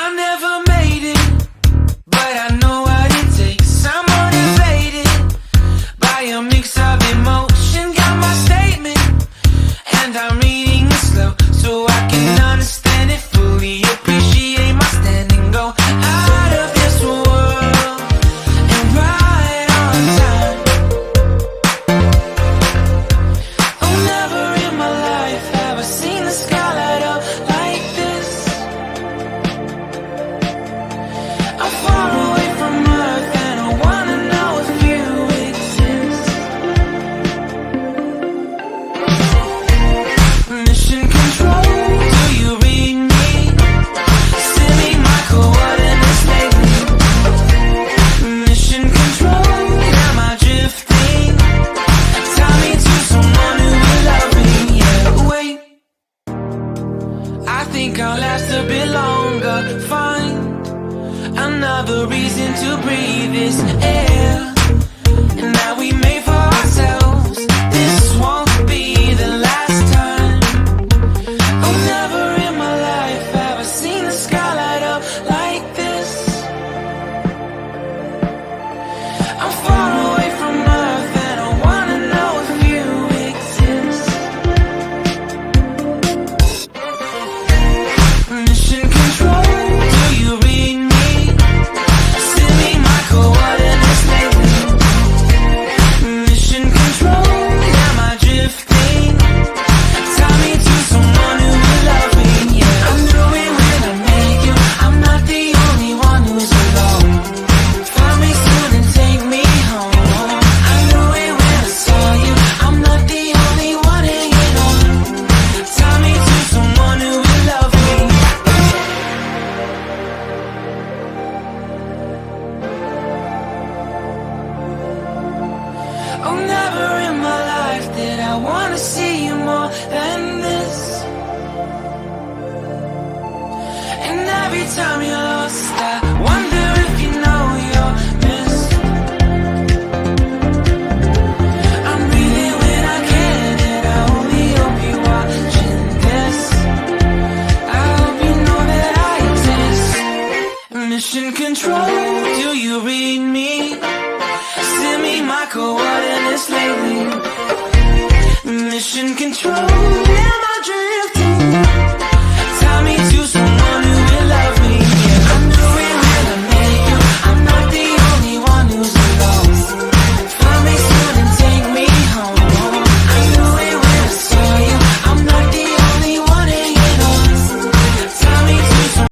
I never made it, but I know what it takes. I'm motivated by a mix of emotion. Got my statement, and I'm reading it slow so I can understand it fully. Appreciate my standing, go out of this world and right on time. Oh, never in my life have I seen the sky light up like this. I'm far away from Earth and I wanna know if you exist. Mission control, do you read me? Send me my coordinates lately. Mission control, am I drifting? Tie me to someone who will love me. Yeah, wait, I think I'll last a bit longer. Find another reason to breathe this air, and that we made for ourselves. This won't be the last time. Oh, never in my life have I seen the sky light up like this. I'm far away from Earth and I wanna know if you exist. Mission control, do you read me? Send me my coordinates lately. Mission control, am I drifting? Tie me to someone who will love me. Yeah, I knew it when I met you. I'm not the only one who's alone. Find me soon and take me home. I knew it when I saw you. I'm not the only one hanging on. Tie me to someone who will love me. Oh, never in my life did I wanna see you more than this. And every time you're lost, I wonder if you know you're missed. I'm breathing when I can, and I only hope you're watching this. I hope you know that I exist. Mission control, do you read me? Send me my coordinates lately. Mission control.